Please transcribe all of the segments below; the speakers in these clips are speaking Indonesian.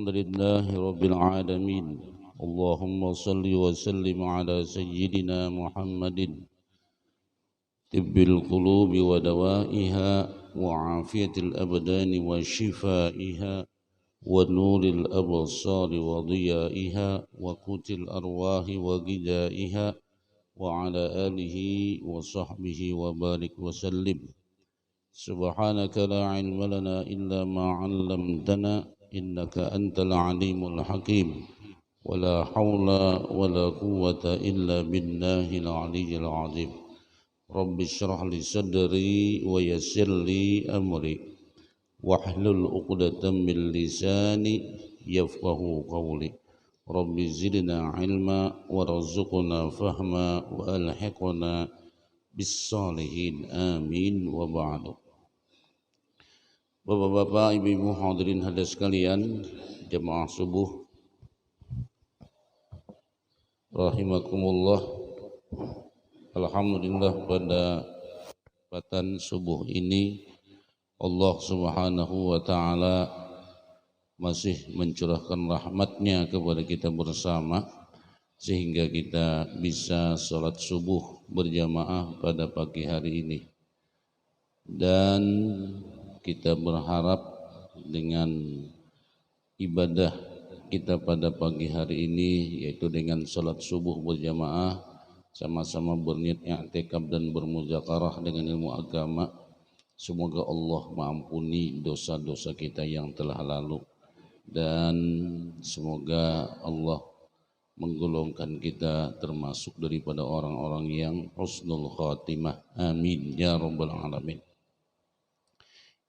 الحمد لله رب العالمين. اللهم صل وسلم على سيدنا محمد طب القلوب ودوائها وعافية الأبدان وشفائها ونور الأبصار وضيائها وقوت الأرواح وغذائها وعلى آله وصحبه وبارك وسلم. سبحانك لا علم لنا إلا ما علمتنا إنك أنت العليم الحكيم ولا حول ولا قوة إلا بالله العلي العظيم. رب اشرح لي صدري ويسر لي أمري واحلل عقدة من لساني يفقه قولي. رب زدنا علما وارزقنا فهما وألحقنا بالصالحين آمين وبعد. Bapak-bapak, ibu-ibu hadirin hadir sekalian, jemaah subuh rahimakumullah. Alhamdulillah pada kesempatan subuh ini Allah Subhanahu wa taala masih mencurahkan rahmatnya kepada kita bersama sehingga kita bisa salat subuh berjamaah pada pagi hari ini. Dan kita berharap dengan ibadah kita pada pagi hari ini, yaitu dengan salat subuh berjamaah, sama-sama berniat i'tikaf dan bermuzakarah dengan ilmu agama, semoga Allah mengampuni dosa-dosa kita yang telah lalu, dan semoga Allah menggolongkan kita termasuk daripada orang-orang yang husnul khatimah. Amin ya rabbal alamin.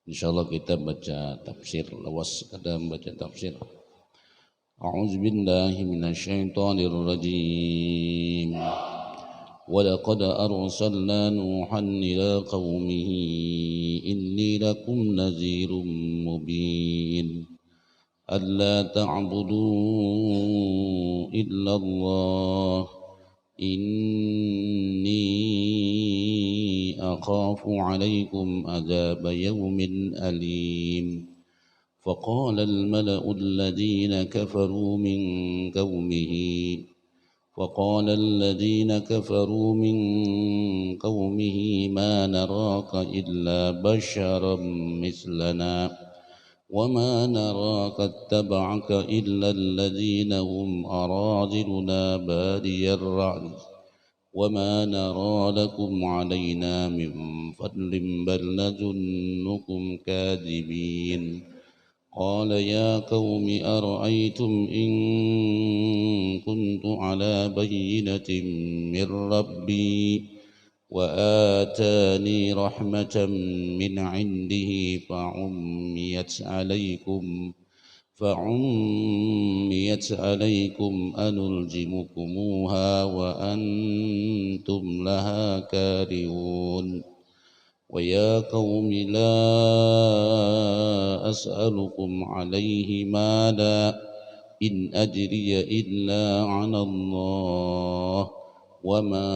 Insyaallah kita baca tafsir, lawas kada baca tafsir. A'udzu billahi minasyaitonir rajim. Wa laqad arsalna Nuhan ila qaumihi inni lakum nadhirum mubin. Alla ta'budu illa Allah inni أخاف عليكم عذاب يوم أليم. فقال الملأ الذين كفروا من قومه ما نراك إلا بشرا مثلنا وما نراك اتبعك إلا الذين هم أراذلنا بادي الرأي وما نرى لكم علينا من فضل بل نظنكم كاذبين. قال يا قوم أرأيتم إن كنت على بينة من ربي وآتاني رحمة من عنده فعميت عليكم أنلزمكموها وأنتم لها كارهون. ويا قوم لا أسألكم عليه مالا إن أجري إلا على الله وما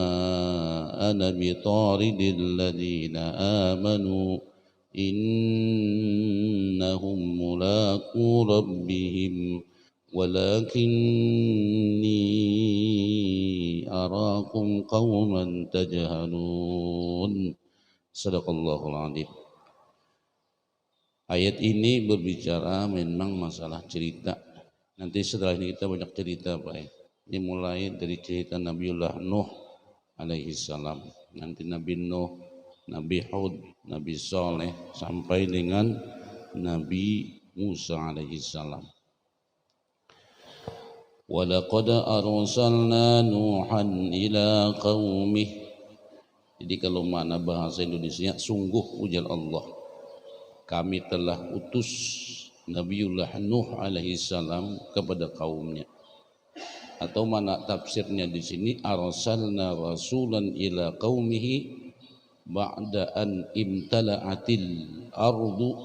أنا بطارد الذين آمنوا إنهم ملاقو ربهم ولكني أراكم قوما تجهلون. Sadaqallahul Adzim. Ayat ini berbicara memang masalah cerita. Nanti setelah ini kita banyak cerita, Pak. Ini mulai dari cerita Nabiullah Nuh alaihi salam, nanti Nabi Nuh, Nabi Hud, Nabi Saleh, sampai dengan Nabi Musa alaihi salam. Wa laqad arsalna Nuhan ila qaumih. Jadi kalau makna bahasa Indonesia, sungguh ujar Allah, kami telah utus Nabiullah Nuh alaihi salam kepada kaumnya. Atau makna tafsirnya di sini, arsalna rasulan ila qaumihi ba'da an imtala'atil ardu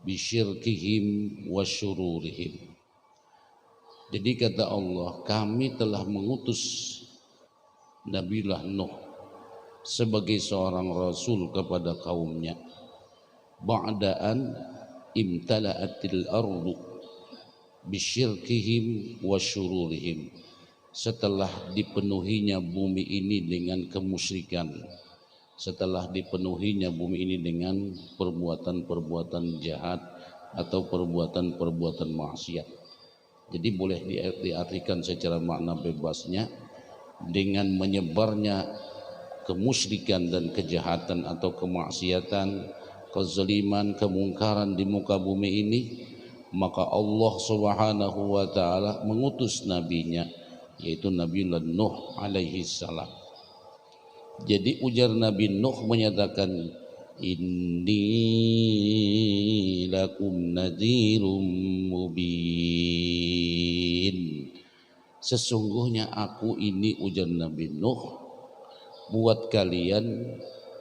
bisyirkihim wa syururihim. Jadi kata Allah, kami telah mengutus Nabiullah Nuh sebagai seorang rasul kepada kaumnya ba'da'an imtala'atil ardu, bisyirkihim wa syururihim, setelah dipenuhinya bumi ini dengan kemusyrikan, setelah dipenuhinya bumi ini dengan perbuatan-perbuatan jahat atau perbuatan-perbuatan maksiat. Jadi boleh diartikan secara makna bebasnya, dengan menyebarnya kemusyrikan dan kejahatan atau kemaksiatan, kezaliman, kemungkaran di muka bumi ini, maka Allah Subhanahu wa taala mengutus nabinya, yaitu Nabiullah Nuh alaihi salam. Jadi ujar Nabi Nuh menyatakan, inni lakum nadhirum mubin, sesungguhnya aku ini, ujar Nabi Nuh, buat kalian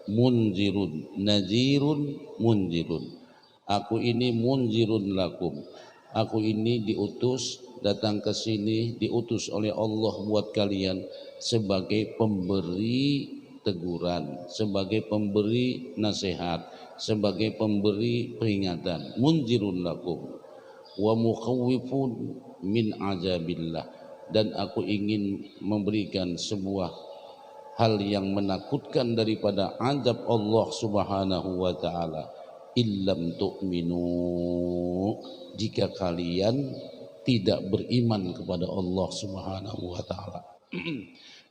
munzirun, nadhirun, munzirun. Aku ini munzirun lakum, aku ini diutus, datang ke sini diutus oleh Allah buat kalian sebagai pemberi teguran, sebagai pemberi nasihat, sebagai pemberi peringatan. Munzirun lakum wa mukhawwifun min azabillah, dan aku ingin memberikan sebuah hal yang menakutkan daripada azab Allah Subhanahu wa taala. Illam tu'minu, jika kalian tidak beriman kepada Allah Subhanahu wa taala.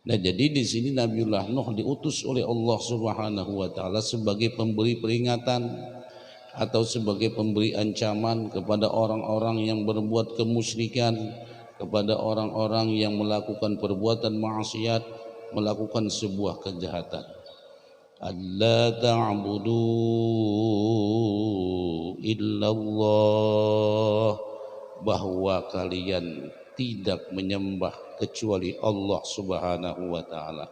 Nah, jadi di sini Nabiullah Nuh diutus oleh Allah Subhanahu wa taala sebagai pemberi peringatan atau sebagai pemberi ancaman kepada orang-orang yang berbuat kemusyrikan, kepada orang-orang yang melakukan perbuatan maksiat, melakukan sebuah kejahatan. Alla ta'budu illallah, bahwa kalian tidak menyembah kecuali Allah Subhanahu wa taala.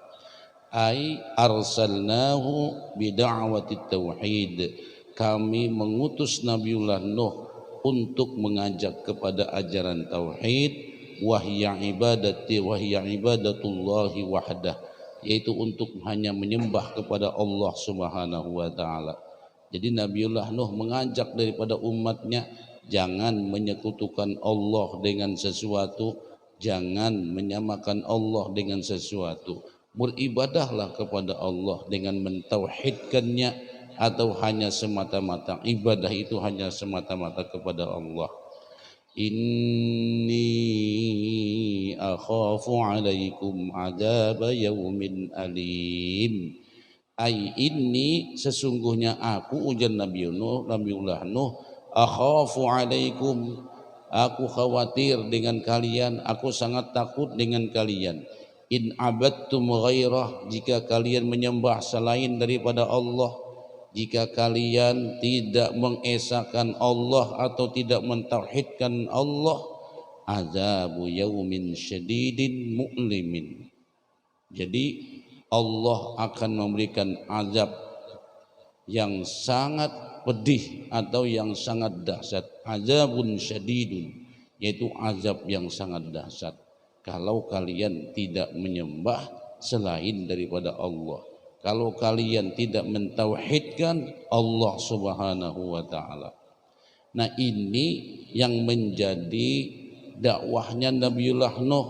Ai arsalnahu bida'wati tauhid, kami mengutus Nabiullah Nuh untuk mengajak kepada ajaran tauhid, wahya ibadatullahi wahdah, yaitu untuk hanya menyembah kepada Allah Subhanahu wa taala. Jadi Nabiullah Nuh mengajak daripada umatnya, jangan menyekutukan Allah dengan sesuatu, jangan menyamakan Allah dengan sesuatu. Beribadahlah kepada Allah dengan mentauhidkannya, atau hanya semata-mata ibadah itu hanya semata-mata kepada Allah. Inni akhafu alaikum adaba yaumin alim. Ai inni, sesungguhnya aku, ujar Nabiullah Nuh, akhafu alaikum, aku khawatir dengan kalian, aku sangat takut dengan kalian. In abadtum ghairah, jika kalian menyembah selain daripada Allah, jika kalian tidak mengesahkan Allah atau tidak mentauhidkan Allah, azabu yaumin syadidin mu'limin. Jadi Allah akan memberikan azab yang sangat pedih atau yang sangat dahsyat. Azabun syadidun, yaitu azab yang sangat dahsyat kalau kalian tidak menyembah selain daripada Allah, kalau kalian tidak mentauhidkan Allah Subhanahu wa taala. Nah, ini yang menjadi dakwahnya Nabiullah Nuh.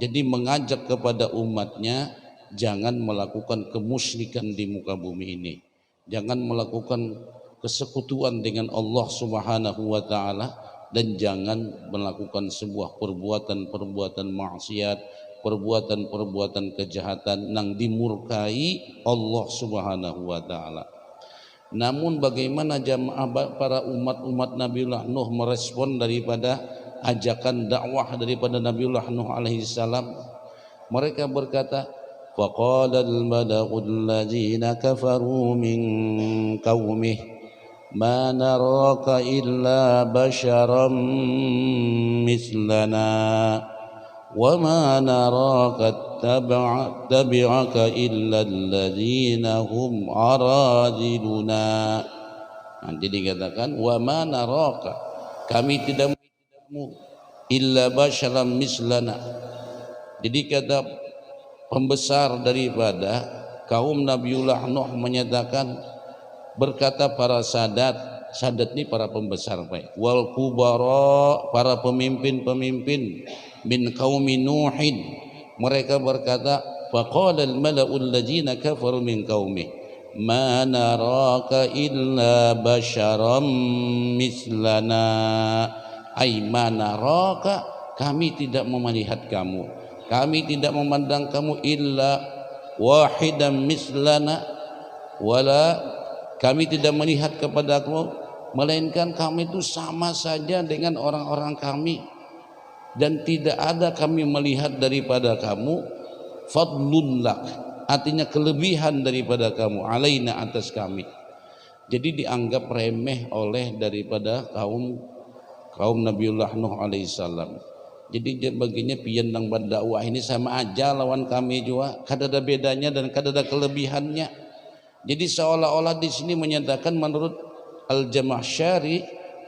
Jadi mengajak kepada umatnya, jangan melakukan kemusyrikan di muka bumi ini, jangan melakukan kesekutuan dengan Allah Subhanahu wa taala, dan jangan melakukan sebuah perbuatan-perbuatan maksiat, perbuatan-perbuatan kejahatan yang dimurkai Allah Subhanahu wa taala. Namun bagaimana jamaah para umat Nabiullah Nuh merespon daripada ajakan dakwah daripada Nabiullah Nuh alaihi salam? Mereka berkata, faqala al-mala'ul ladzina kafaru min qaumih ma naraka illa basharam mislana wa ma naraka tabi'aka illa alladzina hum aradiluna. Nanti dikatakan wa ma naraka, kami tidak melihatmu, illa basharam mislana. Jadi kata pembesar daripada kaum Nabiullah Nuh menyatakan, berkata para sadat, Sadat ni para pembesar baik. Wal kubara, para pemimpin-pemimpin min qaumi Nuhin. Mereka berkata, faqala al mala'ul ladzina kafaru min qaumi ma naraka illa basyaram mislana. Ai ma naraka, kami tidak melihat kamu, kami tidak memandang kamu illa wahidan mislana, wala kami tidak melihat kepadamu melainkan kami itu sama saja dengan orang-orang kami, dan tidak ada kami melihat daripada kamu fadlun lak, artinya kelebihan daripada kamu, alaina, atas kami. Jadi dianggap remeh oleh daripada kaum Nabiullah Nuh alaihissalam. Jadi dia baginya pian nang berdakwah ini sama aja lawan kami juga, kada ada bedanya dan kada ada kelebihannya. Jadi seolah-olah di sini menyatakan menurut Al-Jamakhsyari,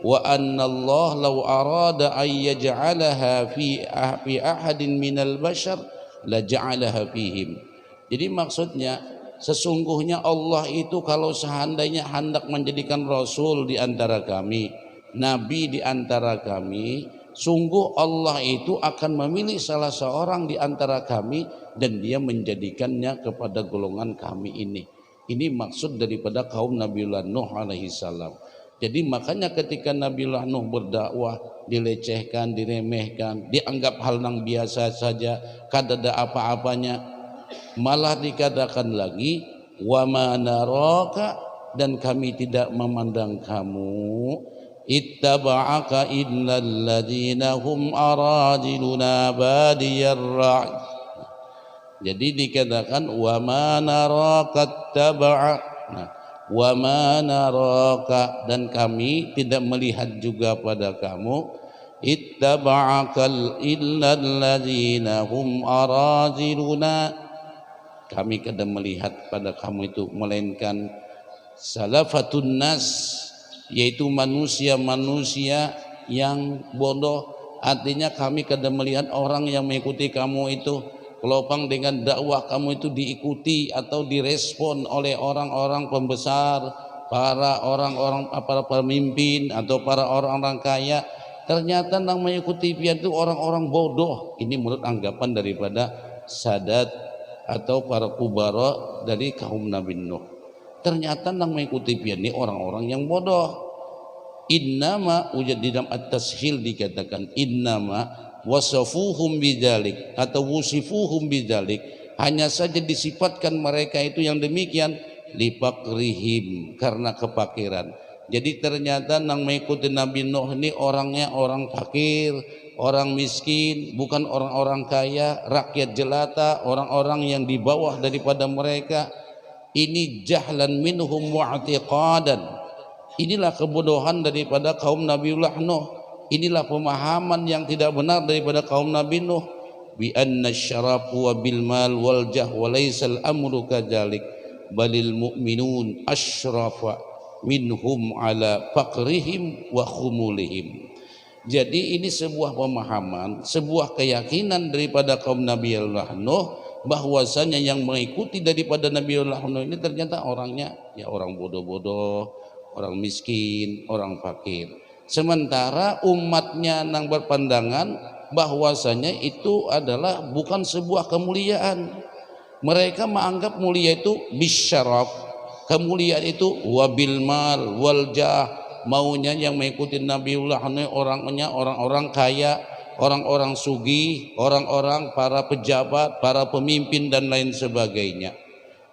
wa anna Allah law arada ay yaj'alaha fi ahadin minal bashar la ja'alaha fihim. Jadi maksudnya sesungguhnya Allah itu kalau seandainya hendak menjadikan rasul di antara kami, nabi di antara kami, sungguh Allah itu akan memilih salah seorang di antara kami dan dia menjadikannya kepada golongan kami ini. Ini maksud daripada kaum Nabiullah Nuh alaihi salam. Jadi makanya ketika Nabiullah Nuh berdakwah dilecehkan, diremehkan, dianggap hal yang biasa saja, kada ada apa-apanya, malah dikatakan lagi wa ma naraka, dan kami tidak memandang kamu ittaba'aka illal ladzina hum aradiluna badiyar ra'i. Jadi dikatakan wa ma naraka taba'a, wa ma naraka, dan kami tidak melihat juga pada kamu ittaba'akal illal ladzina hum araziluna, kami kada melihat pada kamu itu melainkan salafatun nas, yaitu manusia-manusia yang bodoh. Artinya kami kada melihat orang yang mengikuti kamu itu kelopang dengan dakwah kamu itu diikuti atau direspon oleh orang-orang pembesar, para orang-orang, para pemimpin atau para orang-orang kaya. Ternyata yang mengikuti pian itu orang-orang bodoh. Ini menurut anggapan daripada Sadat atau para kubara dari kaum Nabi Nuh. Ternyata yang mengikuti pian ini orang-orang yang bodoh. Innama, ujad di dalam at-tashil dikatakan innama wasafuhum bidzalik atau wusifuhum bidzalik, hanya saja disifatkan mereka itu yang demikian lipakrihim, karena kepakiran. Jadi ternyata yang mengikuti Nabi Nuh ini orangnya orang fakir, orang miskin, bukan orang-orang kaya, rakyat jelata, orang-orang yang di bawah daripada mereka. Ini jahlan minhum wa'tiqadan, inilah kebodohan daripada kaum Nabiullah Nuh. Inilah pemahaman yang tidak benar daripada kaum Nabi Nuh. Bi anna syaraf wa bil mal wal jah wa laysal amru kadzalik balil mu'minun asyrafa minhum ala faqrihim wa khumulihim. Jadi ini sebuah pemahaman, sebuah keyakinan daripada kaum Nabiullah Nuh, bahwasanya yang mengikuti daripada Nabiullah Nuh ini ternyata orangnya ya orang bodoh-bodoh, orang miskin, orang fakir. Sementara umatnya yang berpandangan bahwasanya itu adalah bukan sebuah kemuliaan. Mereka menganggap mulia itu bisyaraf, kemuliaan itu wabil mal wal jah, maunya yang mengikuti Nabiullah orangnya orang-orang kaya, orang-orang sugih, orang-orang para pejabat, para pemimpin dan lain sebagainya.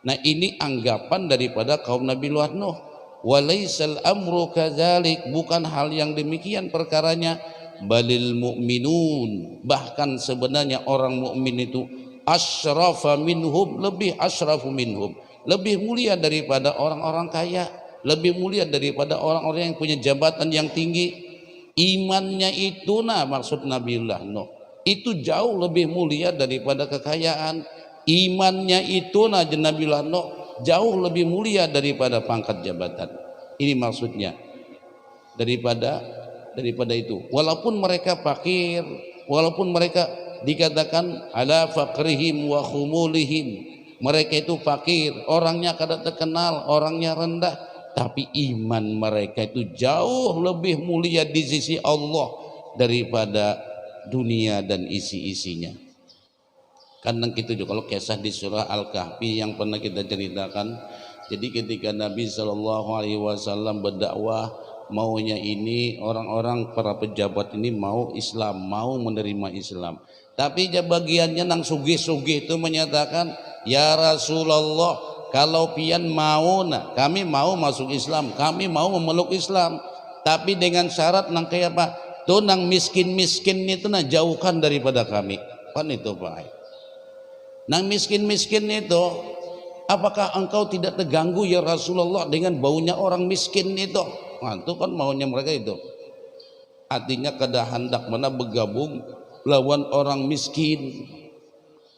Nah ini anggapan daripada kaum Nabiullah Nuh. Walaisal amru kadzalik, bukan hal yang demikian perkaranya, balil mu'minun, bahkan sebenarnya orang mukmin itu asyrafa minhum, lebih asyrafu minhum, lebih mulia daripada orang-orang kaya, lebih mulia daripada orang-orang yang punya jabatan yang tinggi. Imannya itu maksud Nabiullah Nuh itu jauh lebih mulia daripada kekayaan. Imannya itu Nabiullah Nuh jauh lebih mulia daripada pangkat jabatan. Ini maksudnya daripada itu. Walaupun mereka fakir, walaupun mereka dikatakan ala fakrihim wa khumulihim, mereka itu fakir, orangnya kada terkenal, orangnya rendah, tapi iman mereka itu jauh lebih mulia di sisi Allah daripada dunia dan isi-isinya. Karena gitu juga kalau kisah di surah Al-Kahfi yang pernah kita ceritakan. Jadi ketika Nabi Shallallahu Alaihi Wasallam berdakwah, maunya ini orang-orang para pejabat ini mau Islam, mau menerima Islam. Tapi bagiannya nang sugih-sugih itu menyatakan, ya Rasulullah, kalau pian mau, nah kami mau masuk Islam, kami mau memeluk Islam. Tapi dengan syarat nang kayak apa? Tuh nang miskin-miskin itu nah jauhkan daripada kami. Kan itu Pak. Nang miskin-miskin itu, apakah engkau tidak terganggu ya Rasulullah dengan baunya orang miskin itu? Nah, itu kan maunya mereka itu. Artinya kada hendak mana bergabung lawan orang miskin.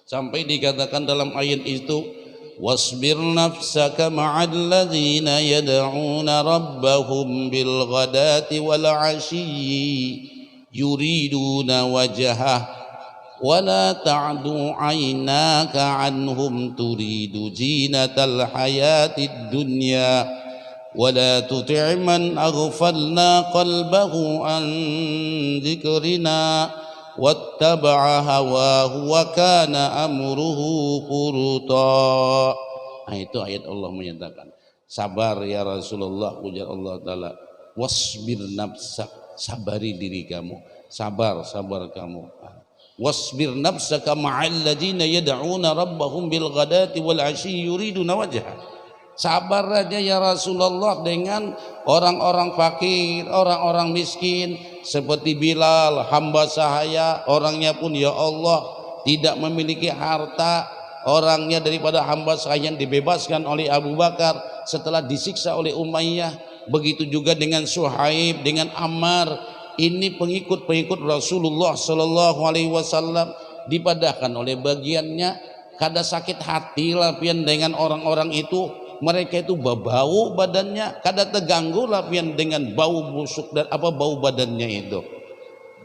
Sampai dikatakan dalam ayat itu, wasbir nafsaka ma'al ladzina yad'una rabbahum bil ghadati wal 'ashyi yuriduna wajhah ولا تعد عيناك عنهم تريد زينة الحياة الدنيا ولا تطع من أغفلنا قلبه عن ذكرنا واتبع هواه وكان أمره فرطا. Nah, itu ayat Allah menyatakan, sabar ya Rasulullah, ujar Allah Ta'ala, wasbir nafsak, sabari diri kamu, sabar kamu. Wasbir nafsaka ma'al ladzina yad'una rabbahum bil ghadati wal 'ashyi yuriduna wajha. Sabar aja ya Rasulullah dengan orang-orang fakir, orang-orang miskin seperti Bilal, hamba sahaya, orangnya pun ya Allah tidak memiliki harta, orangnya daripada hamba sahaya yang dibebaskan oleh Abu Bakar setelah disiksa oleh Umayyah. Begitu juga dengan Suhaib, dengan Ammar. Ini pengikut-pengikut Rasulullah Sallallahu Alaihi Wasallam, dipadahkan oleh bagiannya kada sakit hati lah pian dengan orang-orang itu. Mereka itu bau badannya, kada terganggu lah pian dengan bau busuk dan apa bau badannya itu.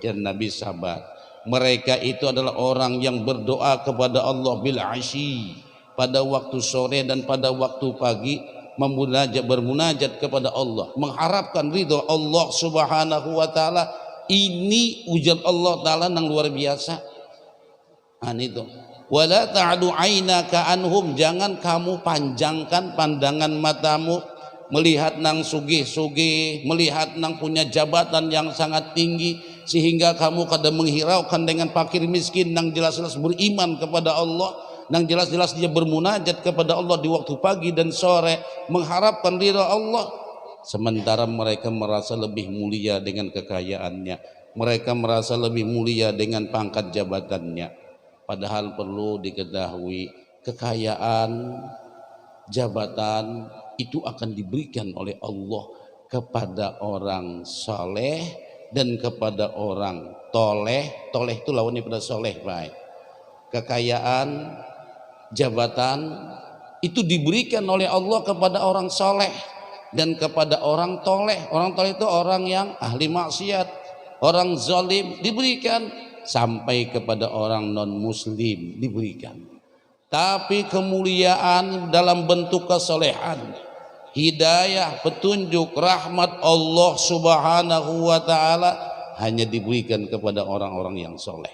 Dan Nabi sabar. Mereka itu adalah orang yang berdoa kepada Allah bil asyi, pada waktu sore dan pada waktu pagi, bermunajat kepada Allah, mengharapkan ridho Allah Subhanahu wa taala. Ini ujar Allah taala yang luar biasa. Itu. Wala ta'du ainaka anhum, jangan kamu panjangkan pandangan matamu melihat nang sugih-sugih, melihat nang punya jabatan yang sangat tinggi sehingga kamu kadang menghiraukan dengan fakir miskin nang jelas-jelas beriman kepada Allah, nang jelas-jelas dia bermunajat kepada Allah di waktu pagi dan sore mengharapkan ridha Allah, sementara mereka merasa lebih mulia dengan kekayaannya, mereka merasa lebih mulia dengan pangkat jabatannya. Padahal perlu diketahui, kekayaan, jabatan itu akan diberikan oleh Allah kepada orang soleh dan kepada orang toleh. Toleh itu lawannya pada soleh, baik. Kekayaan, jabatan itu diberikan oleh Allah kepada orang soleh dan kepada orang toleh. Orang toleh itu orang yang ahli maksiat, orang zalim diberikan, sampai kepada orang non muslim diberikan. Tapi kemuliaan dalam bentuk kesolehan, hidayah, petunjuk, rahmat Allah Subhanahu wa taala hanya diberikan kepada orang-orang yang soleh.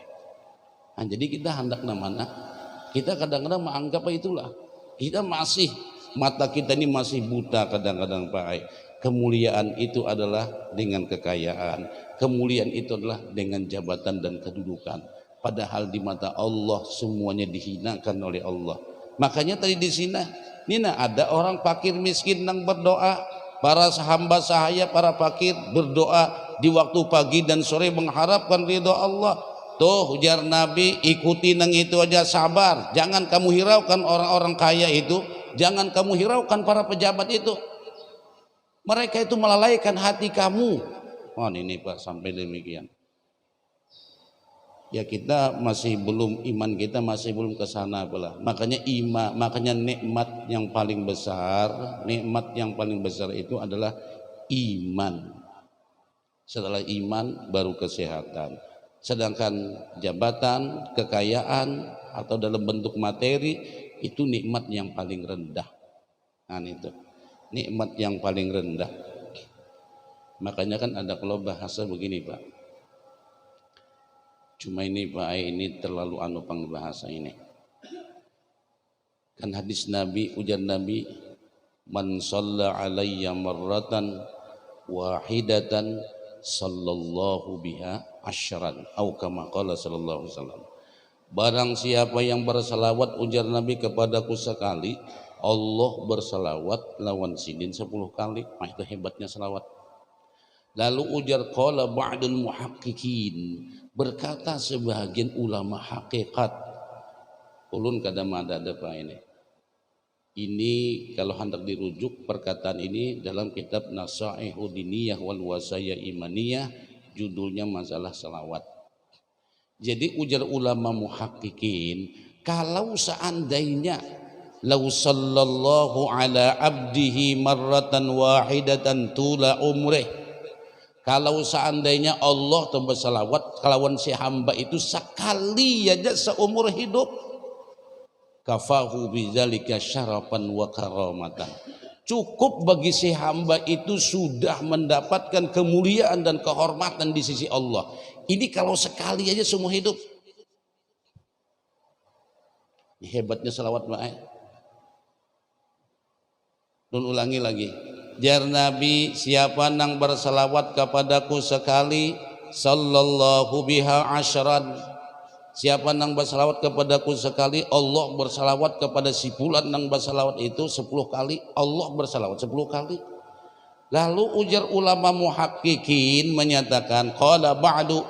Nah, jadi kita hendak mana? Kita kadang-kadang menganggap itulah. Kita masih, mata kita ini masih buta kadang-kadang Pak. Kemuliaan itu adalah dengan kekayaan, kemuliaan itu adalah dengan jabatan dan kedudukan. Padahal di mata Allah semuanya dihinakan oleh Allah. Makanya tadi di sini, Nina ada orang fakir miskin yang berdoa, para hamba sahaya, para fakir berdoa di waktu pagi dan sore mengharapkan ridha Allah. Tuh ujar Nabi, ikuti nang itu aja, sabar. Jangan kamu hiraukan orang-orang kaya itu, jangan kamu hiraukan para pejabat itu. Mereka itu melalaikan hati kamu. Oh ini Pak, sampai demikian. Ya kita masih belum, iman kita masih belum ke sana pula. Makanya makanya nikmat yang paling besar itu adalah iman. Setelah iman baru kesehatan. Sedangkan jabatan, kekayaan atau dalam bentuk materi itu nikmat yang paling rendah. Nah itu. nikmat yang paling rendah. Makanya kan ada kalau bahasa begini Pak, cuma ini Pak, ini terlalu bahasa ini. Kan hadis Nabi, ujar Nabi, man shalla alayya marratan wahidatan sallallahu biha asyran, atau kama qala sallallahu alaihi wasallam. Barang siapa yang bersalawat, ujar Nabi, kepadaku sekali, Allah bersalawat lawan sidin 10 kali. Nah, itu hebatnya salawat. Lalu ujar qala ba'dul muhaqqiqin, berkata sebagian ulama hakikat, ulun kadang ada Pak ini. Ini kalau hendak dirujuk perkataan ini dalam kitab Nasaihu Diniyah wal Wasaya Imaniyah, judulnya masalah salawat. Jadi ujar ulama muhaqqiqin, kalau seandainya lau sallallahu ala abdihi marratan wahidatan tula umrih, kalau seandainya Allah bersalawat kalawan si hamba itu sekali aja seumur hidup, kafahu bidzalika syarafan wa karamatan, cukup bagi si hamba itu sudah mendapatkan kemuliaan dan kehormatan di sisi Allah. Ini kalau sekali aja seumur hidup. Ini hebatnya salawat Pak. Dan ulangi lagi, jar Nabi, siapa nang bersalawat kepadaku sekali, sallallahu biha asyran. Siapa nang bersalawat kepadaku sekali, Allah bersalawat kepada si fulan nang bersalawat itu 10 kali, Allah bersalawat 10 kali. Lalu ujar ulama muhaqqiqin menyatakan, qala ba'du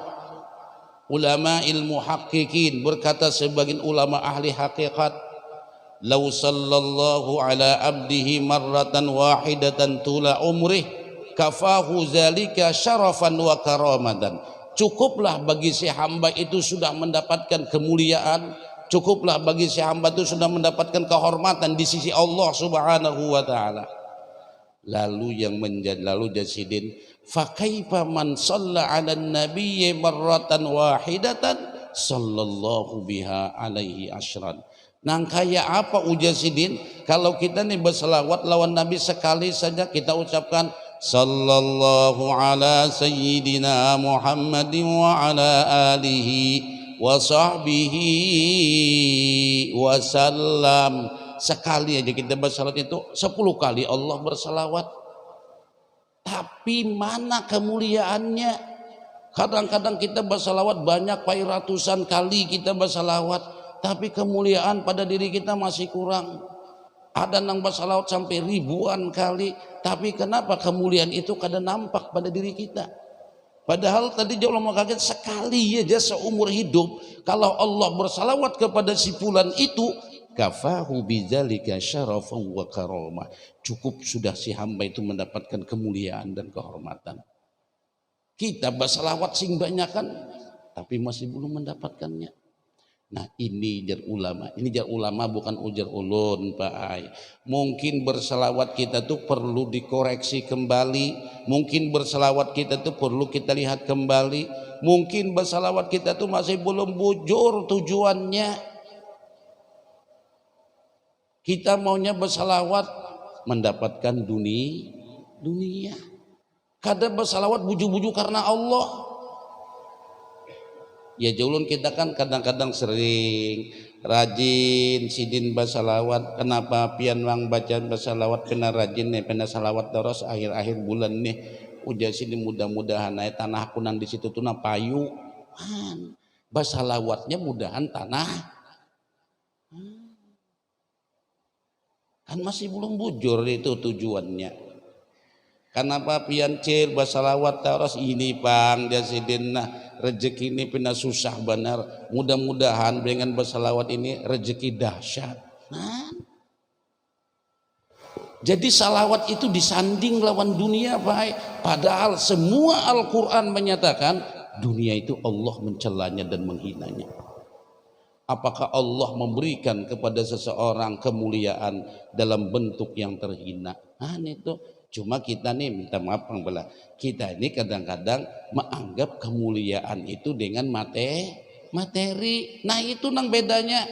ulama ilmu muhaqqiqin, berkata sebagian ulama ahli hakikat, lau sallallahu ala abdihi marratan wahidatan tula umrih kafahu zalika syarafan wa karamatan, cukuplah bagi si hamba itu sudah mendapatkan kemuliaan, cukuplah bagi si hamba itu sudah mendapatkan kehormatan di sisi Allah Subhanahu wa taala. Lalu yang menjadi lalu jasidin, fa kaifa man shalla 'alan nabiyyi marratan wahidatan sallallahu biha alaihi asyran. Nang kaya apa ujasidin kalau kita nih berselawat lawan Nabi sekali saja kita ucapkan sallallahu ala sayyidina Muhammadin wa ala alihi wa sahbihi wasallam. Sekali aja kita bersalawat itu 10 kali Allah bersalawat. Tapi mana kemuliaannya? Kadang-kadang kita bersalawat banyak, ratusan kali kita bersalawat, tapi kemuliaan pada diri kita masih kurang. Ada yang bersalawat sampai ribuan kali, tapi kenapa kemuliaan itu kadang nampak pada diri kita? Padahal tadi jauh lama kaget, sekali aja seumur hidup kalau Allah bersalawat kepada si fulan itu, kafahu bidzalika syarafan wa karamah, cukup sudah si hamba itu mendapatkan kemuliaan dan kehormatan. Kita bersalawat sing banyak kan, tapi masih belum mendapatkannya. Nah ini jar ulama, ini jar ulama bukan ujar ulun Pak Ai. Mungkin bersalawat kita tuh perlu dikoreksi kembali, mungkin bersalawat kita tuh perlu kita lihat kembali, mungkin bersalawat kita tuh masih belum bujur tujuannya. Kita maunya bersalawat mendapatkan dunia. Kadang bersalawat buju-buju karena Allah. Ya jaulun kita kan kadang-kadang sering rajin sidin bersalawat. Kenapa pian wang bacaan bersalawat kena rajin nih, kena salawat terus akhir-akhir bulan nih. Udah sini mudah-mudahan naik tanah kunang di situ tuh payu. Bersalawatnya mudahan tanah. Kan masih belum bujur itu tujuannya. Kenapa pian cil bersalawat terus ini pang dia sidinna rezeki ini pina susah benar. Mudah-mudahan dengan bersalawat ini rezeki dahsyat. Nah. Jadi salawat itu disanding lawan dunia Pak. Padahal semua Al-Quran menyatakan dunia itu Allah mencelanya dan menghinanya. Apakah Allah memberikan kepada seseorang kemuliaan dalam bentuk yang terhina? Nah itu cuma kita nih minta maaf Bang Bela, kita ini kadang-kadang menganggap kemuliaan itu dengan materi. Nah itu nang bedanya.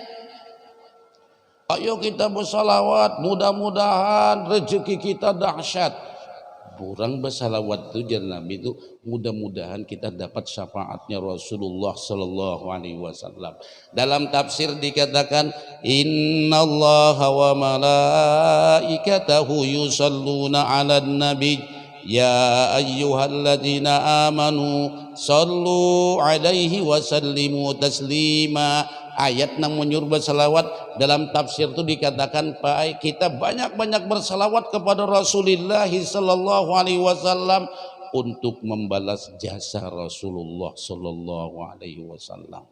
Ayo kita bersalawat, mudah-mudahan rezeki kita dahsyat. Kurang bersalawat itu jar Nabi itu mudah-mudahan kita dapat syafaatnya Rasulullah sallallahu alaihi wasallam. Dalam tafsir dikatakan innallaha wa malaikatahu yusalluna 'alan nabi ya ayyuhalladzina amanu sallu 'alaihi wa sallimu taslima. Ayat yang menyuruh bersalawat dalam tafsir itu dikatakan baik kita banyak-banyak bersalawat kepada Rasulullah sallallahu alaihi wasallam untuk membalas jasa Rasulullah sallallahu alaihi wasallam.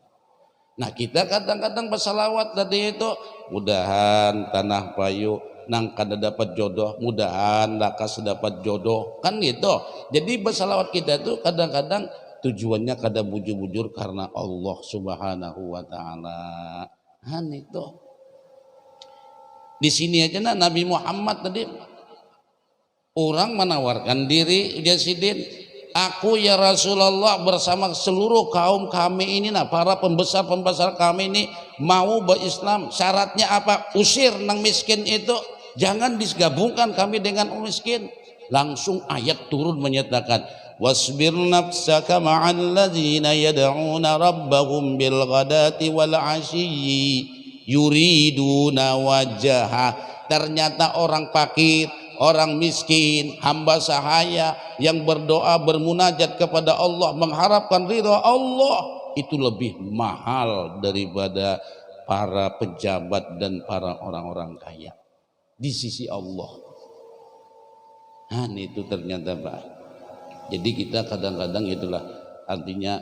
Nah, kita kadang-kadang bersalawat tadi itu mudahan tanah payu nang kada dapat jodoh, mudahan lakas dapat jodoh, kan gitu. Jadi bersalawat kita itu kadang-kadang tujuannya kada bujur-bujur karena Allah Subhanahu wa taala. Itu. Di sini aja Nabi Muhammad tadi orang menawarkan diri dia sidin, aku ya Rasulullah bersama seluruh kaum kami ini para pembesar-pembesar kami ini mau berislam. Syaratnya apa? Usir nang miskin itu, jangan digabungkan kami dengan miskin. Langsung ayat turun menyatakan wasbir nafsaka ma'al ladzina yad'una rabbahum bil ghadati wal 'ashiyyi yuriduna wajha. Ternyata orang fakir, orang miskin, hamba sahaya yang berdoa bermunajat kepada Allah mengharapkan ridha Allah itu lebih mahal daripada para pejabat dan para orang-orang kaya di sisi Allah. Itu ternyata Pak. Jadi kita kadang-kadang itulah artinya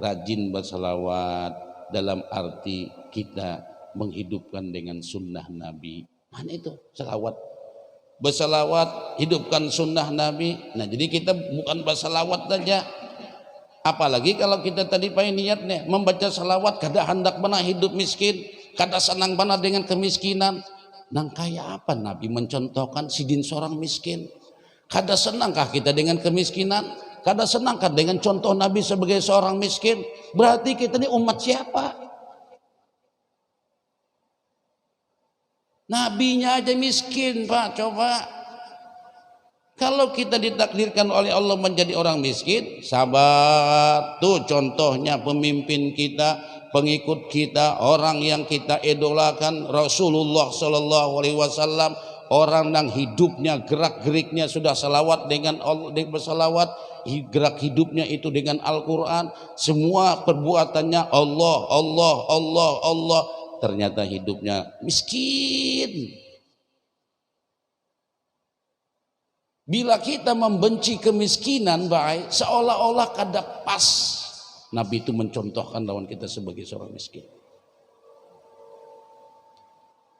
rajin bersalawat dalam arti kita menghidupkan dengan sunnah Nabi. Mana itu salawat? Bersalawat hidupkan sunnah Nabi. Nah jadi kita bukan bersalawat saja. Apalagi kalau kita tadi pakai niatnya membaca salawat kada hendak benar hidup miskin, kada senang benar dengan kemiskinan. Nang kaya apa Nabi mencontohkan sidin seorang miskin? Kada senangkah kita dengan kemiskinan? Kada senangkah dengan contoh Nabi sebagai seorang miskin? Berarti kita ini umat siapa? Nabinya aja miskin Pak, coba. Kalau kita ditakdirkan oleh Allah menjadi orang miskin, sabar. Tuh contohnya pemimpin kita, pengikut kita, orang yang kita idolakan Rasulullah sallallahu alaihi wasallam. Orang yang hidupnya gerak-geriknya sudah salawat dengan Allah, bersalawat, gerak hidupnya itu dengan Al-Quran, semua perbuatannya Allah, Allah, Allah, Allah. Ternyata hidupnya miskin. Bila kita membenci kemiskinan baik, seolah-olah kada pas Nabi itu mencontohkan lawan kita sebagai seorang miskin.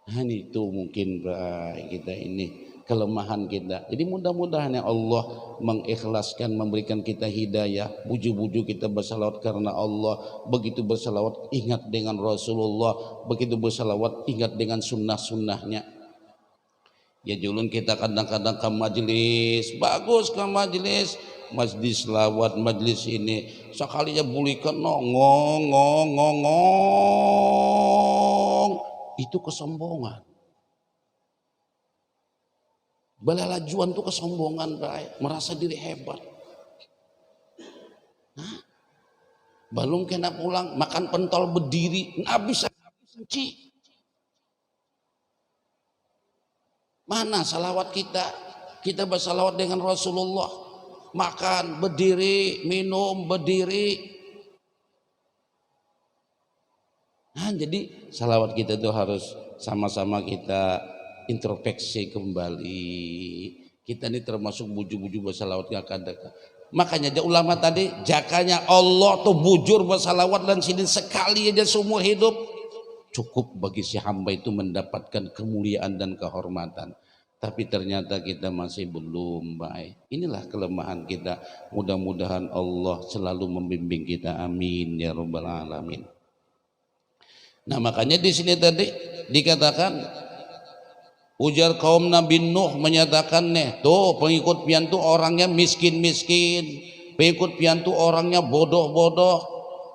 Itu mungkin kita ini kelemahan kita. Jadi mudah-mudahan ya Allah mengikhlaskan, memberikan kita hidayah, buju-buju kita bersalawat karena Allah. Begitu bersalawat ingat dengan Rasulullah, begitu bersalawat ingat dengan sunnah-sunnahnya. Ya julun kita kadang-kadang ke majelis, bagus ke majelis selawat, majelis ini sekalinya bulikan ngong itu kesombongan. Balalajuan itu kesombongan, merasa diri hebat. Balung kena pulang makan pentol berdiri, nggak bisa benci. Mana salawat kita? Kita bersalawat dengan Rasulullah, makan berdiri, minum berdiri. Jadi salawat kita itu harus sama-sama kita introspeksi kembali. Kita ini termasuk buju-buju bersalawat gak ada. Makanya aja ulama tadi jakanya Allah tuh bujur bersalawat dan sidin sekali aja seumur hidup cukup bagi si hamba itu mendapatkan kemuliaan dan kehormatan. Tapi ternyata kita masih belum baik. Inilah kelemahan kita. Mudah-mudahan Allah selalu membimbing kita. Amin ya rabbal alamin. Nah makanya di sini tadi dikatakan ujar kaum Nabi Nuh menyatakan tuh pengikut pian tuh orangnya miskin-miskin, pengikut pian tuh orangnya bodoh-bodoh.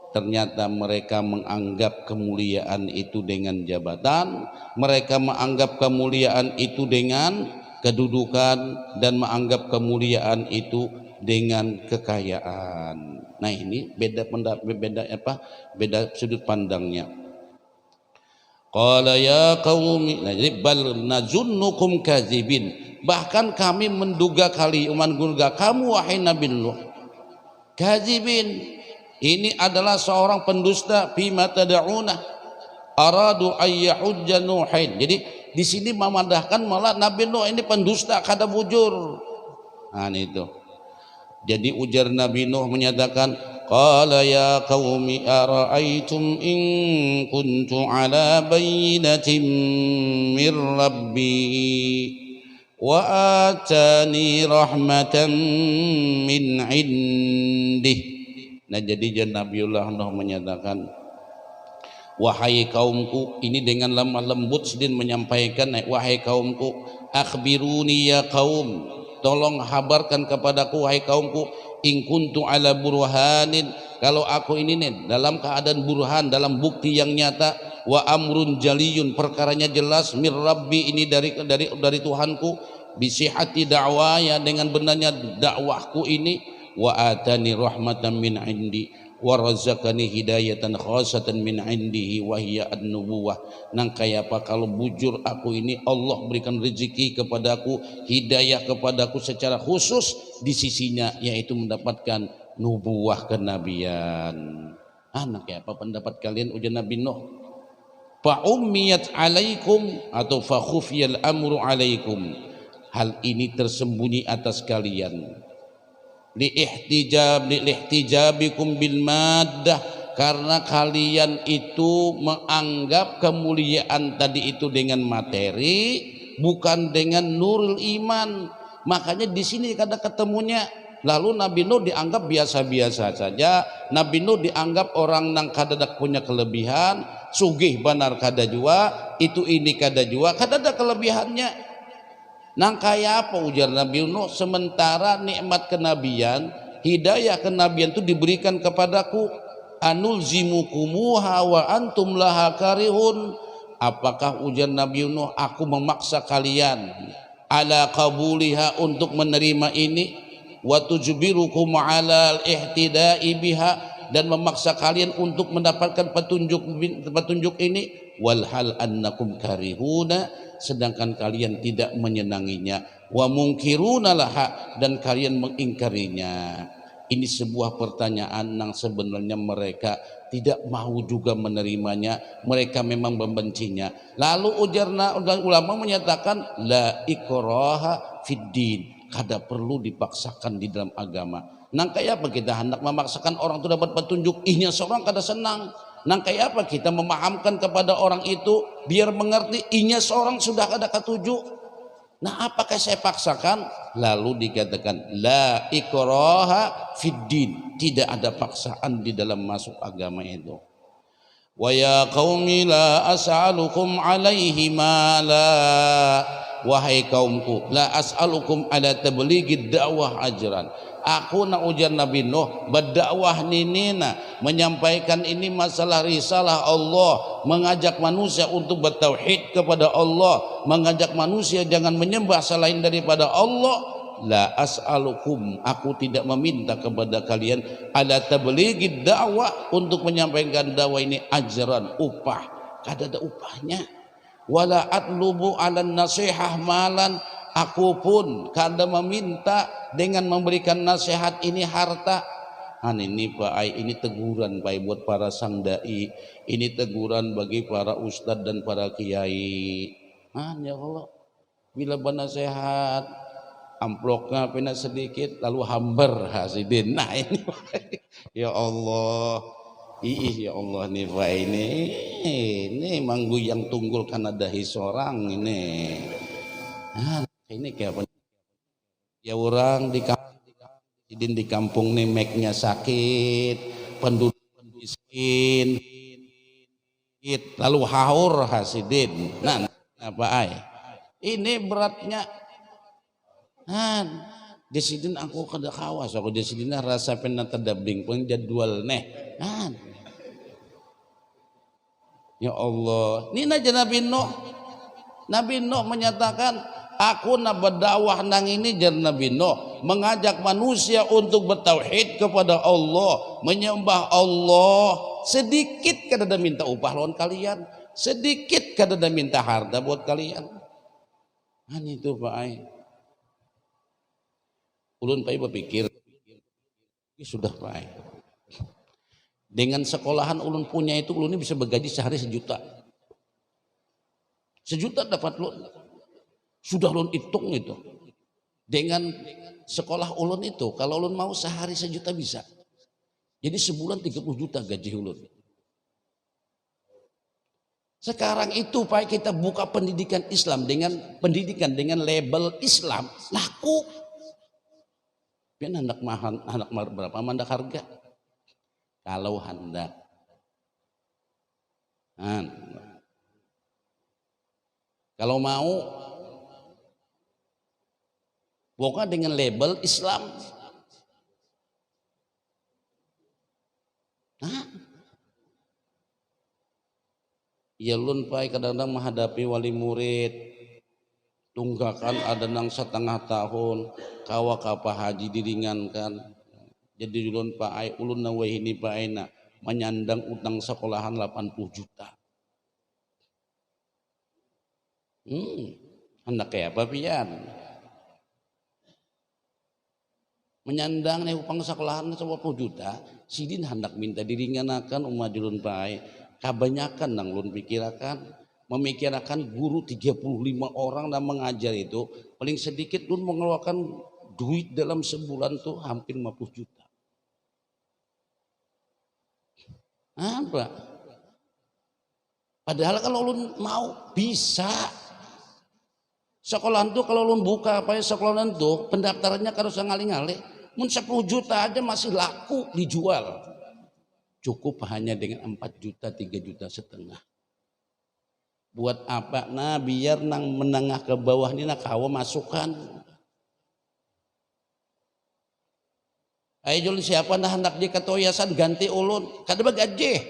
Ternyata mereka menganggap kemuliaan itu dengan jabatan, mereka menganggap kemuliaan itu dengan kedudukan, dan menganggap kemuliaan itu dengan kekayaan. Nah, ini beda pendapat, beda sudut pandangnya. Qala ya qaumi, nah, jadi bal nazunnukum kadzibin, bahkan kami menduga kamu wahai Nabi Nuh kadzibin, ini adalah seorang pendusta. Bima tad'una aradu ayyahujja Nuhin. Jadi di sini memandahkan malah Nabi Nuh ini pendusta, kada bujur. Nah itu. Jadi ujar Nabi Nuh menyatakan, qala ya qaumi ara'aytum in kuntu ala bayyinatin mir rabbi wa atani rahmatan min indih. Nah, jadi Nabiullah Nuh menyatakan, wahai kaumku, ini dengan lemah lembut sedang menyampaikan, wahai kaumku, akhbiruni ya kaum, tolong habarkan kepadaku wahai kaumku, in kuntu ala burhanin, kalau aku ini nih dalam keadaan burhan, dalam bukti yang nyata, wa amrun jaliyun, perkaranya jelas, mir rabbi, ini dari Tuhanku, bisihati da'waya, dengan benarnya dakwahku ini, wa atani rahmatan min indi wa razaqani hidayatan khasatan min indihi wa hiya an-nubuwah. Nang kaya apa kalau bujur aku ini, Allah berikan rezeki kepadaku, hidayah kepadaku secara khusus di sisinya, yaitu mendapatkan nubuwah kenabian. Anak ya apa pendapat kalian, ujar Nabi Nuh? Fa ummiyat alaikum atau fa khufiyal amru alaikum, hal ini tersembunyi atas kalian, liihtijabikum bil maddah, karena kalian itu menganggap kemuliaan tadi itu dengan materi, bukan dengan nurul iman. Makanya di sini kada ketemunya. Lalu Nabi Nuh dianggap biasa-biasa saja, Nabi Nuh dianggap orang nang kada punya kelebihan, sugih benar kada jua, itu ini kada jua, kada ada kelebihannya. Nang kaya apa, ujar Nabi Nuh, sementara nikmat kenabian, hidayah kenabian itu diberikan kepadaku, anulzimukumuha wa antum laha karihun, apakah, ujar Nabi Nuh, aku memaksa kalian ala qabuliha, untuk menerima ini, wa tujbirukum ala al-ihtida'i biha, dan memaksa kalian untuk mendapatkan petunjuk ini, walhal annakum karihuna, sedangkan kalian tidak menyenanginya, wa mungkiruna laha, dan kalian mengingkarinya. Ini sebuah pertanyaan yang sebenarnya mereka tidak mau juga menerimanya, mereka memang membencinya. Lalu ujarna ulama menyatakan, la ikraha fid din, kada perlu dipaksakan di dalam agama. Nang kayak apa kita hendak memaksakan orang itu dapat petunjuk, ihnya seorang kada senang. Nang kayak apa kita memahamkan kepada orang itu biar mengerti, ihnya seorang sudah kada ketujuh. Nah, apakah saya paksakan? Lalu dikatakan la ikraha fid din, tidak ada paksaan di dalam masuk agama itu. Wa ya qaumi la as'alukum alaihi mala, wahai kaumku, la as'alukum ala tabligid da'wah ajran, aku nak ujar Nabi Nuh berdakwah ninina, menyampaikan ini masalah risalah Allah, mengajak manusia untuk bertauhid kepada Allah, mengajak manusia jangan menyembah selain daripada Allah. La as'alukum, aku tidak meminta kepada kalian ala tabligid dakwah, untuk menyampaikan dakwah ini ajran, upah, kada ada upahnya. Wala atlubu ala nasihah malan, aku pun kada meminta dengan memberikan nasihat ini harta. Ini Pak Ai, ini teguran Pak buat para sang dai, ini teguran bagi para ustadz dan para kiai. Ya Allah, bila bernasihat amploknya pina sedikit lalu hambar hasidin. Nah ini ya Allah, ya Allah nih Pak, ini manggu yang tunggul karena dahi seorang ini. Ini kayak apa? Ya orang di kampung nih meknya sakit, penduduk miskin, lalu haur hasidin. Nah apa ay? Ini beratnya. Di sini aku kada kawas, aku di sini rasa pernah terdabing pun jadwal neh. Ya Allah, ini aja Nabi Nuh. Nabi Nuh menyatakan, aku nak berdakwah nang ini jar Nabi Nuh, mengajak manusia untuk bertauhid kepada Allah, menyembah Allah. Sedikit kada minta upah lawan kalian, sedikit kada minta harta buat kalian. Itu Pak Ai. Ulun Pak Ai berpikir, sudah Pak Ai. Dengan sekolahan ulun punya itu, ulun ini bisa bergaji sehari 1 juta. 1 juta dapat ulun. Sudah ulun hitung itu. Dengan sekolah ulun itu, kalau ulun mau sehari 1 juta bisa. Jadi sebulan 30 juta gaji ulun. Sekarang itu Pak, kita buka pendidikan Islam dengan label Islam, laku. Pian hendak berapa mandak harga? Kalau hendak. Kalau mau buka dengan label Islam. Ya lun Pak kadang-kadang menghadapi wali murid tunggakan ada nang 1,5 tahun kawa kapa haji diringankan. Jadi ulun Pak Ai ulun na ini Pak Ai na menyandang utang sekolahan 80 juta. Hendak kayak apa pian? Menyandang nih upang sekolahan 80 juta, sidin hendak minta diringanakan umajulun Pak Ai. Kebanyakan nang ulun memikirkan guru 35 orang dan mengajar itu paling sedikit ulun mengeluarkan duit dalam sebulan tuh hampir 50 juta. Apa? Padahal kalau ulun mau bisa. Sekolahan tuh kalau ulun buka apa ya sekolahan tuh pendaftarannya kalau ngali-ngali, mun 10 juta aja masih laku dijual. Cukup hanya dengan 4 juta, 3,5 juta. Buat apa? Nah biar nang menengah ke bawah ini nak kawa masukan. Ayo julun siapa nah hendak di ketoyasan ganti ulun, kada bagaje.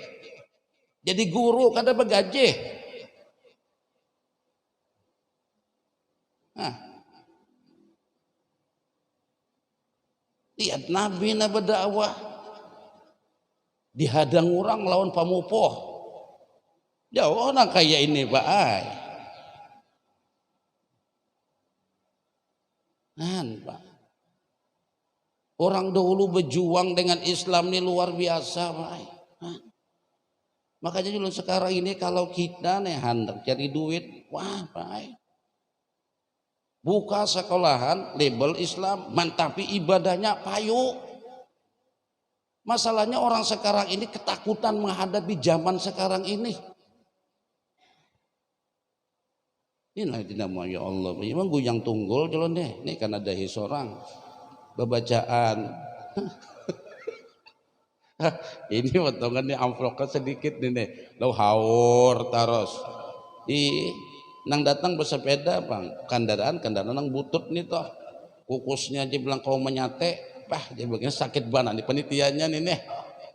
Jadi guru kada bagaje. Lihat Nabi na berdakwah. Dihadang orang lawan pamupoh. Jauh orang kayak ini Pak Ai. Pak. Orang dahulu berjuang dengan Islam ini luar biasa Pak Ai. Makanya dulu sekarang ini kalau kita nih hendak cari duit, wah Pak Ai. Buka sekolahan label Islam, tapi ibadahnya payu. Masalahnya orang sekarang ini ketakutan menghadapi zaman sekarang ini. Inilah dinamo ya Allah. Memang guyang tunggul jalan deh. Ini kan ada seorang bacaan. Ini potongan nih amplopnya sedikit nih. Lo haur taros. Nang datang bersepeda bang. Kendaraan nang butut nih toh. Kukusnya aja bilang kau menyate. Dia bagian sakit banget nih penitiannya nih.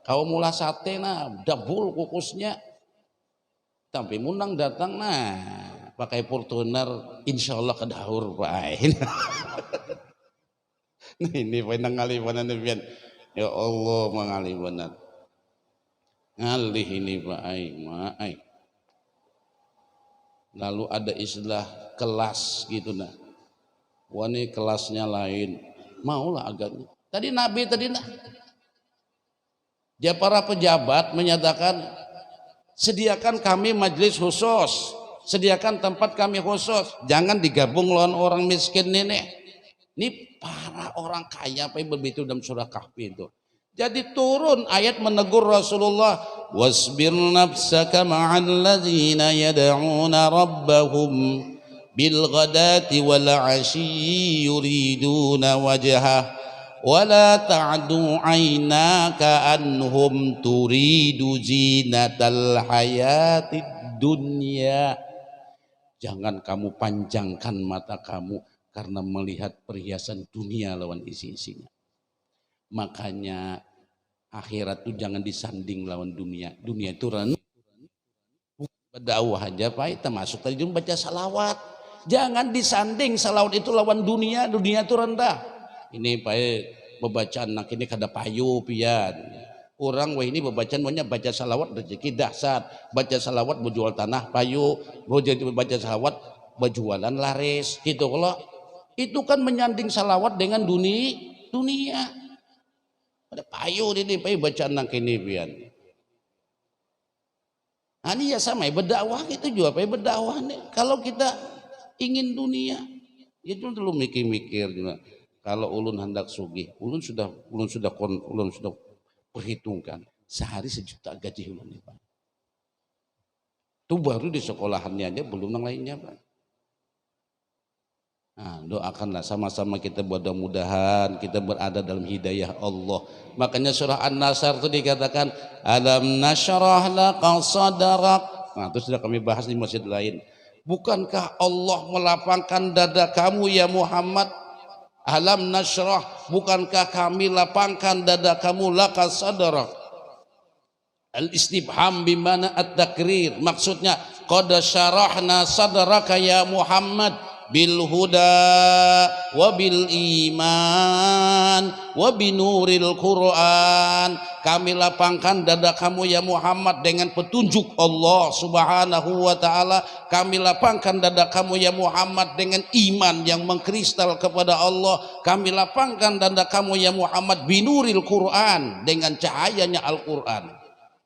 Kau mula sate nah, dabul kukusnya. Tapi munang datang nah, pakai Fortuner, insya Allah kedahur Pak. Ini penang ngalih benar nih, ya Allah mengalih benar. Ngalih ini Pak Ai. Lalu ada istilah kelas gitu nah. Wah ini kelasnya lain. Maulah agaknya. Tadi Nabi dia para pejabat menyatakan sediakan kami majelis khusus, sediakan tempat kami khusus, jangan digabung lawan orang miskin ini. Ini para orang kaya apa yang begitu dalam surah Kahfi itu. Jadi turun ayat menegur Rasulullah, wasbir nafsaka ma'al ladzina yad'una rabbahum bil ghadati wal 'ashyi yuriduna wajhah wala ta'du 'ainaka anhum turidu zinatal hayatid dunya. Jangan kamu panjangkan mata kamu karena melihat perhiasan dunia lawan isi-isinya. Makanya akhirat itu jangan disanding lawan dunia. Dunia itu Berdakwah aja Pak, termasuk tadi baca salawat. Jangan disanding salawat itu lawan dunia, dunia itu rendah. Ini Pak pembacaan nak ini kada payu pian. Orang wah ini pembacaan banyak baca salawat rezeki dahsyat, baca salawat berjual tanah payu, baca salawat berjualan laris gitu. Kalau itu kan menyanding salawat dengan dunia. Ada payu ini payu bacaan nak ini pian. Nah, ini ya sama berdakwah itu juga payu berdakwah nih. Kalau kita ingin dunia, ya cuma dulu mikir-mikir juga. Kalau ulun hendak sugih, ulun sudah perhitungkan sehari 1 juta gaji ulun nih Pak. Itu baru di sekolahannya aja, belum yang lainnya Pak. Nah, doakanlah sama-sama kita mudah-mudahan kita berada dalam hidayah Allah. Makanya surah An-Nasr itu dikatakan alam nasyrah laka sadrak. Nah, itu sudah kami bahas di masjid lain. Bukankah Allah melapangkan dada kamu ya Muhammad? Alam nasyrah, bukankah kami lapangkan dada kamu laka sadrak? Al-istibham bimana at-takrir, maksudnya qad syarahna sadraka ya Muhammad bil huda wa bil iman wa binuril Quran. Kami lapangkan dada kamu ya Muhammad dengan petunjuk Allah Subhanahu wa taala. Kami lapangkan dada kamu ya Muhammad dengan iman yang mengkristal kepada Allah. Kami lapangkan dada kamu ya Muhammad binuril Quran, dengan cahayanya Al-Quran.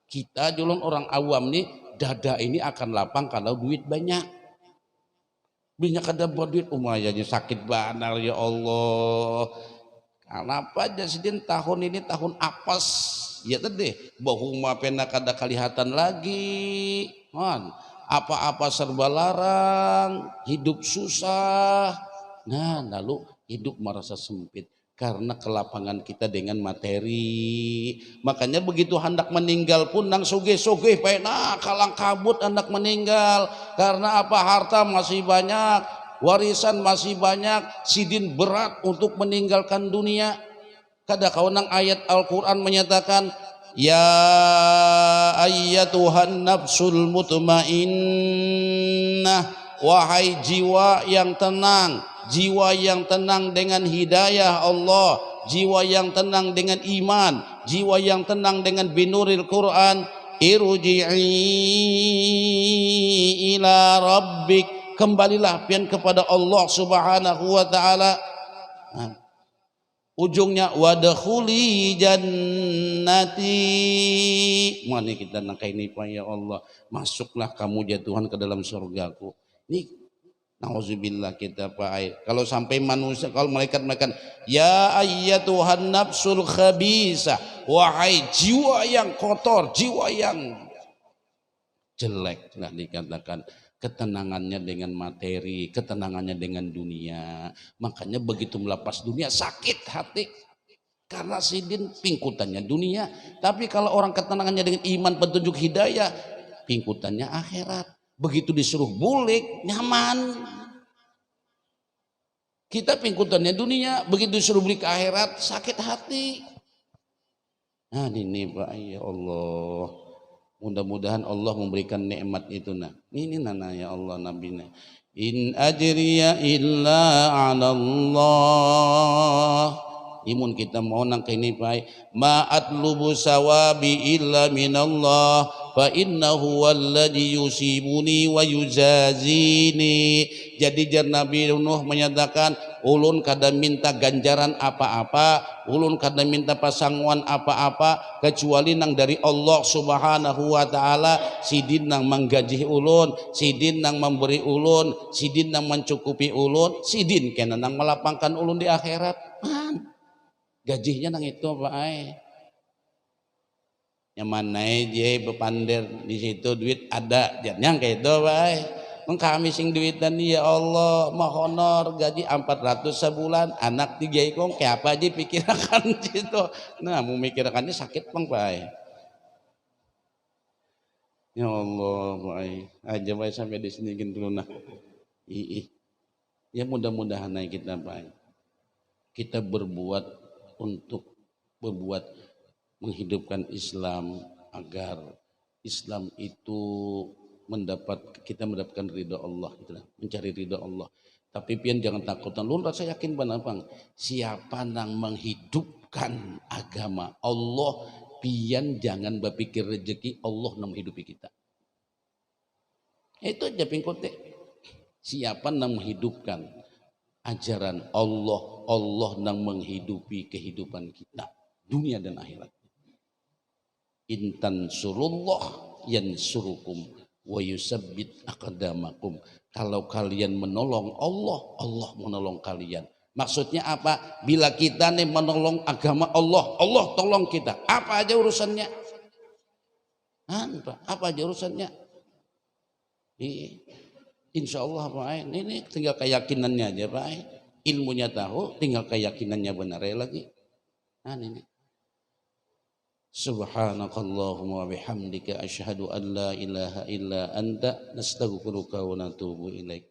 Kita julun orang awam nih, dada ini akan lapang kalau duit banyak. Banyak ada duit umayanya sakit banar ya Allah. Kenapa jasidin tahun ini tahun apes ya tadi bahu pena kada kelihatan lagi man. Apa-apa serba larang, hidup susah. Nah lalu hidup merasa sempit karena kelapangan kita dengan materi. Makanya begitu hendak meninggal pun nang sugih-sugih pena kalang kabut hendak meninggal. Karena apa? Harta masih banyak, warisan masih banyak, sidin berat untuk meninggalkan dunia. Kada kawanang ayat Al-Quran menyatakan ya ayyatuhan nafsul mutmainnah, wahai jiwa yang tenang, jiwa yang tenang dengan hidayah Allah, jiwa yang tenang dengan iman, jiwa yang tenang dengan binuril Quran, irji'i ila rabbik, kembalilah pian kepada Allah Subhanahu wa taala. Nah, ujungnya wadkhuli jannati. Mana kita nangkai ini Pak ya Allah, masuklah kamu ya Tuhan ke dalam surgaku. Ini nauzubillah kita Pak. Kalau sampai manusia, kalau malaikat ya ayyatuhan nafsul khabisa, wahai jiwa yang kotor, jiwa yang jelek, nah dikatakan ketenangannya dengan materi, ketenangannya dengan dunia. Makanya begitu melepas dunia sakit hati karena sidin pingkutannya dunia. Tapi kalau orang ketenangannya dengan iman, petunjuk hidayah, pingkutannya akhirat. Begitu disuruh bulik nyaman. Kita pingkutannya dunia, begitu disuruh bulik ke akhirat sakit hati. Nah ini Pak ya Allah. Mudah-mudahan Allah memberikan nikmat itu nah. Ini nana ya Allah nabina. In ajriya illa 'ala Allah. Imun kita mau nang kini pai ma atlubu sawabi illa minallah fa innahu walladhi yusibuni wa yujazini. Jadi jan Nabi Nuh menyatakan ulun kada minta ganjaran apa-apa, ulun kada minta pasanguan apa-apa kecuali nang dari Allah Subhanahu wa taala. Sidin nang menggaji ulun, sidin nang memberi ulun, sidin nang mencukupi ulun, sidin kena nang melapangkan ulun di akhirat. Man, gajinya nang itu Pak yang mana je bepander di situ duit ada jangan kayak itu Pak. Kami sing duitan ya Allah mah honor gaji 400 sebulan anak 3 ikong kayak apa aja pikirkan gitu. Nah mau mikirkannya sakit Bang Pak. Ya Allah Pak aja Pak sampai di sini gitu nah. Ya mudah-mudahan kita Pak kita berbuat untuk menghidupkan Islam agar Islam itu kita mendapatkan ridha Allah gitu lah, mencari ridha Allah. Tapi pian jangan takut. Lu rasa yakin banapang siapa nang menghidupkan agama Allah, pian jangan berpikir rezeki Allah nang menghidupi kita. Itu aja pingkote. Siapa nang menghidupkan ajaran Allah, Allah nang menghidupi kehidupan kita dunia dan akhirat. Intan surullah yansurukum wa yusabbit aqdamakum. Kalau kalian menolong Allah, Allah menolong kalian. Maksudnya apa? Bila kita nih menolong agama Allah, Allah tolong kita. Apa aja urusannya? Apa aja urusannya? Insya Allah Pak. Ini tinggal keyakinannya aja Pak. Ilmunya tahu, tinggal keyakinannya benar ya lagi. Ini. Subhanakallahumma wa bihamdika asyhadu an la ilaha illa anta nastaghfiruka wa natubu ilaik.